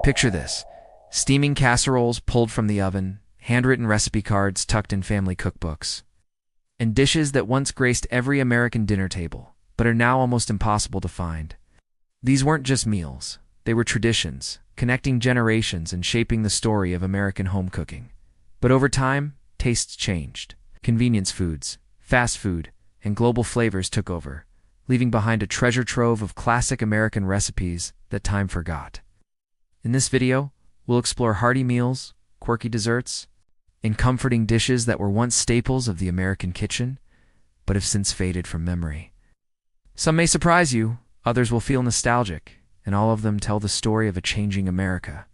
Picture this: steaming casseroles pulled from the oven, handwritten recipe cards tucked in family cookbooks, and dishes that once graced every American dinner table, but are now almost impossible to find. These weren't just meals. They were traditions, connecting generations and shaping the story of American home cooking. But over time, tastes changed. Convenience foods, fast food, and global flavors took over, leaving behind a treasure trove of classic American recipes that time forgot. In this video, we'll explore hearty meals, quirky desserts, and comforting dishes that were once staples of the American kitchen, but have since faded from memory. Some may surprise you, others will feel nostalgic, and all of them tell the story of a changing America.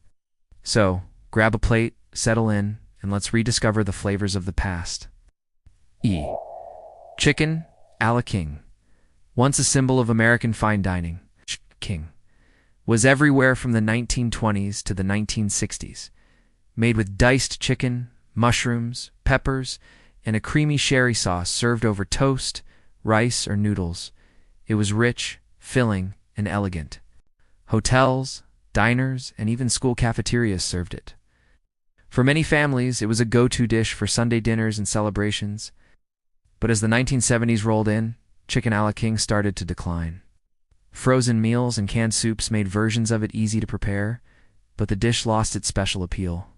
So, grab a plate, settle in, and let's rediscover the flavors of the past. Chicken a la king. Once a symbol of American fine dining, king was everywhere from the 1920s to the 1960s. Made with diced chicken, mushrooms, peppers, and a creamy sherry sauce served over toast, rice, or noodles. It was rich, filling, and elegant. Hotels, diners, and even school cafeterias served it. For many families, it was a go-to dish for Sunday dinners and celebrations. But as the 1970s rolled in, chicken a la king started to decline. Frozen meals and canned soups made versions of it easy to prepare, but the dish lost its special appeal.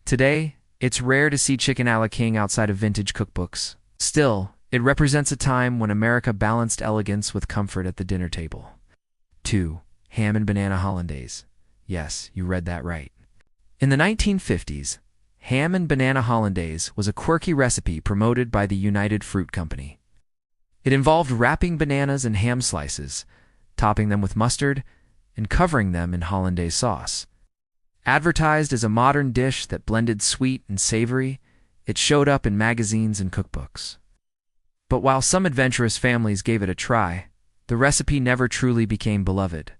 Today, it's rare to see chicken a la king outside of vintage cookbooks. Still, it represents a time when America balanced elegance with comfort at the dinner table. 2. Ham and Banana Hollandaise. Yes, you read that right. In the 1950s, ham and banana hollandaise was a quirky recipe promoted by the United Fruit Company. It involved wrapping bananas in ham slices, topping them with mustard, and covering them in hollandaise sauce. Advertised as a modern dish that blended sweet and savory, it showed up in magazines and cookbooks. But while some adventurous families gave it a try, the recipe never truly became beloved.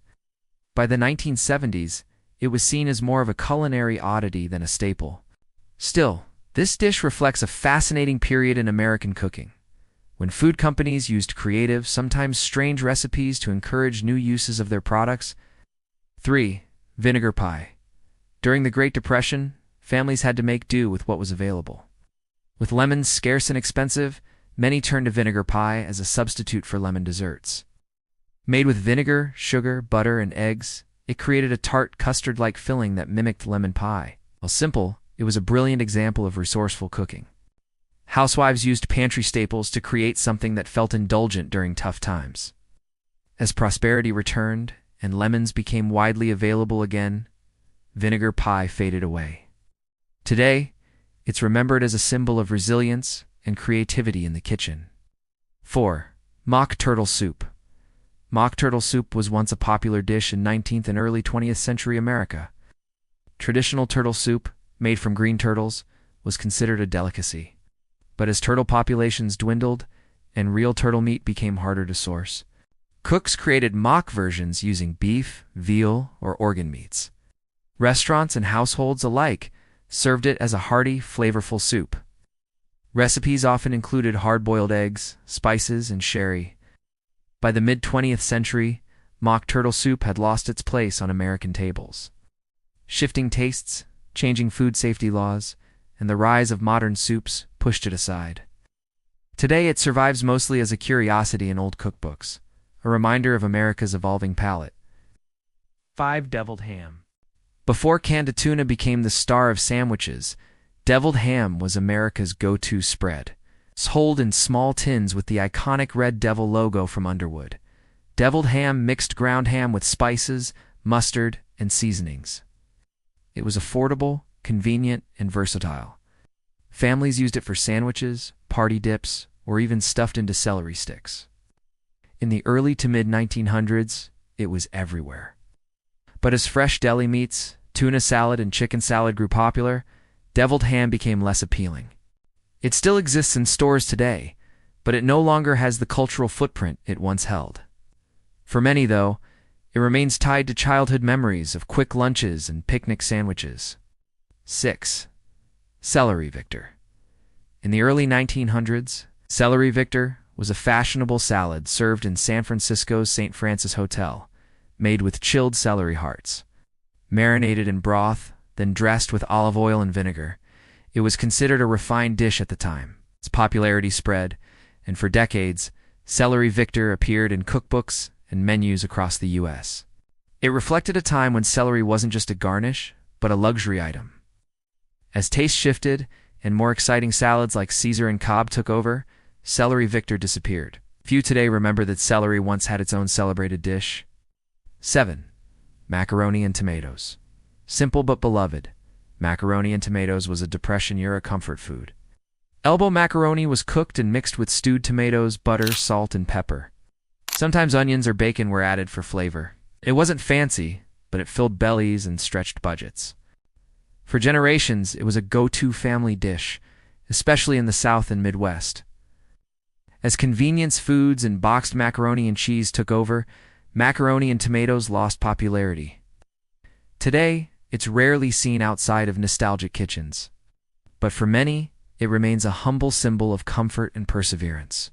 By the 1970s, it was seen as more of a culinary oddity than a staple. Still, this dish reflects a fascinating period in American cooking, when food companies used creative, sometimes strange recipes to encourage new uses of their products. 3. Vinegar pie. During the Great Depression, families had to make do with what was available. With lemons scarce and expensive, many turned to vinegar pie as a substitute for lemon desserts. Made with vinegar, sugar, butter, and eggs, it created a tart, custard-like filling that mimicked lemon pie. While simple, it was a brilliant example of resourceful cooking. Housewives used pantry staples to create something that felt indulgent during tough times. As prosperity returned and lemons became widely available again, vinegar pie faded away. Today, it's remembered as a symbol of resilience and creativity in the kitchen. 4. Mock turtle soup. Mock turtle soup was once a popular dish in 19th and early 20th century America. Traditional turtle soup, made from green turtles, was considered a delicacy. But as turtle populations dwindled and real turtle meat became harder to source, cooks created mock versions using beef, veal, or organ meats. Restaurants and households alike served it as a hearty, flavorful soup. Recipes often included hard-boiled eggs, spices, and sherry. By the mid-20th century, mock turtle soup had lost its place on American tables. Shifting tastes, changing food safety laws, and the rise of modern soups pushed it aside. Today it survives mostly as a curiosity in old cookbooks, a reminder of America's evolving palate. 5. Deviled ham. Before canned tuna became the star of sandwiches, deviled ham was America's go-to spread. Sold in small tins with the iconic red devil logo from Underwood. Deviled ham mixed ground ham with spices, mustard, and seasonings. It was affordable, convenient, and versatile. Families used it for sandwiches, party dips, or even stuffed into celery sticks. In the early to mid-1900s, it was everywhere. But as fresh deli meats, tuna salad, and chicken salad grew popular, deviled ham became less appealing. It still exists in stores today, but it no longer has the cultural footprint it once held. For many, though, it remains tied to childhood memories of quick lunches and picnic sandwiches. 6. Celery Victor. In the early 1900s, Celery Victor was a fashionable salad served in San Francisco's St. Francis Hotel, made with chilled celery hearts. Marinated in broth, then dressed with olive oil and vinegar, it was considered a refined dish at the time. Its popularity spread, and for decades, Celery Victor appeared in cookbooks and menus across the U.S. It reflected a time when celery wasn't just a garnish, but a luxury item. As taste shifted and more exciting salads like Caesar and Cobb took over, Celery Victor disappeared. Few today remember that celery once had its own celebrated dish. 7. Macaroni and Tomatoes. Simple but beloved, macaroni and tomatoes was a Depression-era comfort food. Elbow macaroni was cooked and mixed with stewed tomatoes, butter, salt, and pepper. Sometimes onions or bacon were added for flavor. It wasn't fancy, but it filled bellies and stretched budgets. For generations, it was a go-to family dish, especially in the South and Midwest. As convenience foods and boxed macaroni and cheese took over, macaroni and tomatoes lost popularity. Today, it's rarely seen outside of nostalgic kitchens. But for many, it remains a humble symbol of comfort and perseverance.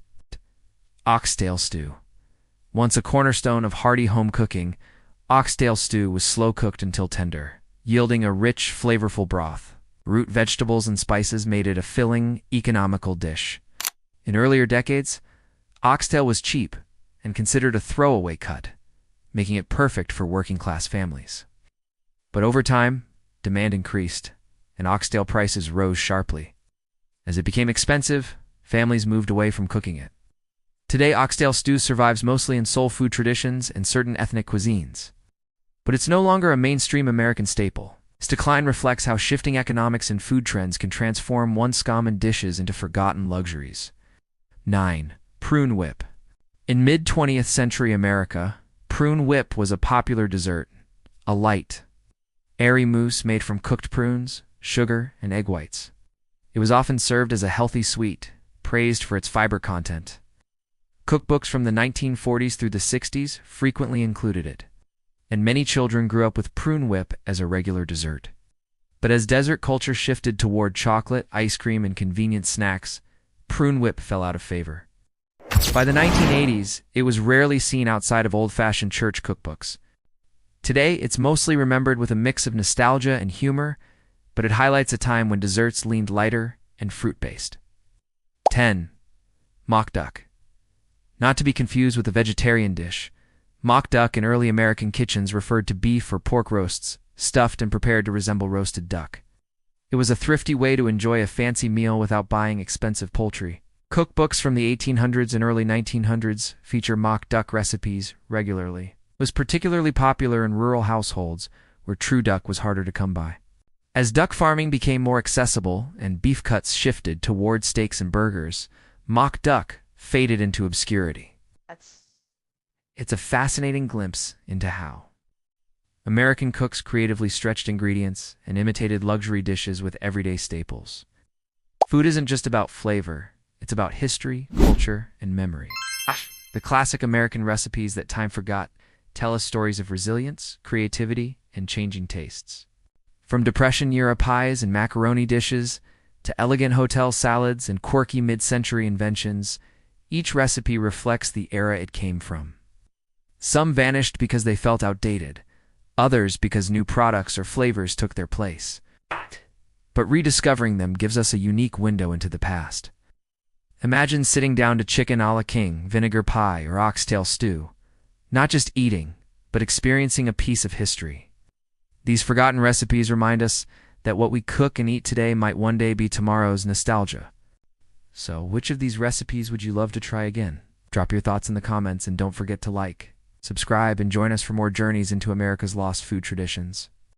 Oxtail Stew. Once a cornerstone of hearty home cooking, oxtail stew was slow-cooked until tender, yielding a rich, flavorful broth. Root vegetables and spices made it a filling, economical dish. In earlier decades, oxtail was cheap and considered a throwaway cut, making it perfect for working-class families. But over time, demand increased, and oxtail prices rose sharply. As it became expensive, families moved away from cooking it. Today, oxtail stew survives mostly in soul food traditions and certain ethnic cuisines. But it's no longer a mainstream American staple. Its decline reflects how shifting economics and food trends can transform once common dishes into forgotten luxuries. 9. Prune Whip. In mid-20th century America, Prune Whip was a popular dessert, a light, airy mousse made from cooked prunes, sugar, and egg whites. It was often served as a healthy sweet, praised for its fiber content. Cookbooks from the 1940s through the 60s frequently included it, and many children grew up with Prune Whip as a regular dessert. But as dessert culture shifted toward chocolate, ice cream, and convenient snacks, Prune Whip fell out of favor. By the 1980s, it was rarely seen outside of old-fashioned church cookbooks. Today, it's mostly remembered with a mix of nostalgia and humor, but it highlights a time when desserts leaned lighter and fruit-based. 10. Mock duck. Not to be confused with a vegetarian dish, mock duck in early American kitchens referred to beef or pork roasts, stuffed and prepared to resemble roasted duck. It was a thrifty way to enjoy a fancy meal without buying expensive poultry. Cookbooks from the 1800s and early 1900s feature mock duck recipes regularly. It was particularly popular in rural households where true duck was harder to come by. As duck farming became more accessible and beef cuts shifted toward steaks and burgers, mock duck faded into obscurity. It's a fascinating glimpse into how American cooks creatively stretched ingredients and imitated luxury dishes with everyday staples. Food isn't just about flavor, it's about history, culture, and memory. The classic American recipes that time forgot tell us stories of resilience, creativity, and changing tastes. From Depression-era pies and macaroni dishes to elegant hotel salads and quirky mid-century inventions, each recipe reflects the era it came from. Some vanished because they felt outdated, others because new products or flavors took their place. But rediscovering them gives us a unique window into the past. Imagine sitting down to chicken a la king, vinegar pie, or oxtail stew, not just eating, but experiencing a piece of history. These forgotten recipes remind us that what we cook and eat today might one day be tomorrow's nostalgia. So, which of these recipes would you love to try again? Drop your thoughts in the comments and don't forget to like, subscribe, and join us for more journeys into America's lost food traditions.